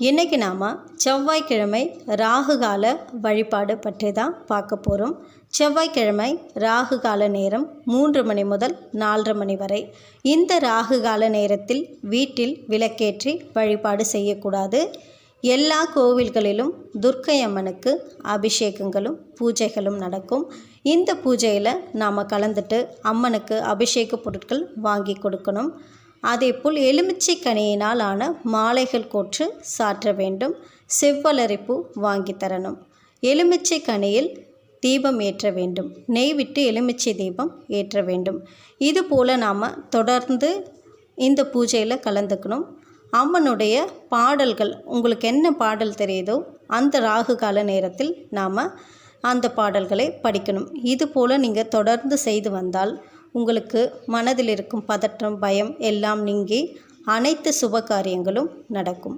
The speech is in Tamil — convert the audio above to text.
இன்றைக்கி நாம் செவ்வாய்க்கிழமை ராகு கால வழிபாடு பற்றி தான் பார்க்க போகிறோம். செவ்வாய்க்கிழமை ராகு கால நேரம் 3 மணி முதல் 4:30 மணி வரை. இந்த ராகு கால நேரத்தில் வீட்டில் விளக்கேற்றி வழிபாடு செய்யக்கூடாது. எல்லா கோவில்களிலும் துர்க்கை அம்மனுக்கு அபிஷேகங்களும் பூஜைகளும் நடக்கும். இந்த பூஜையில் நாம் கலந்துட்டு அம்மனுக்கு அபிஷேக பொருட்கள் வாங்கி கொடுக்கணும். அதேபோல் எலுமிச்சை கனியினால் ஆன மாலைகள் கோற்று சாற்ற வேண்டும். செவ்வலரிப்பூ வாங்கி தரணும். எலுமிச்சை கனியில் தீபம் ஏற்ற வேண்டும். நெய் விட்டு எலுமிச்சை தீபம் ஏற்ற வேண்டும். இதுபோல் நாம் தொடர்ந்து இந்த பூஜையில் கலந்துக்கணும். அம்மனுடைய பாடல்கள் உங்களுக்கு என்ன பாடல் தெரியுதோ அந்த ராகு கால நேரத்தில் நாம் அந்த பாடல்களை படிக்கணும். இதுபோல் நீங்கள் தொடர்ந்து செய்து வந்தால் உங்களுக்கு மனதில் இருக்கும் பதற்றம், பயம் எல்லாம் நீங்கி அனைத்து சுப காரியங்களும் நடக்கும்.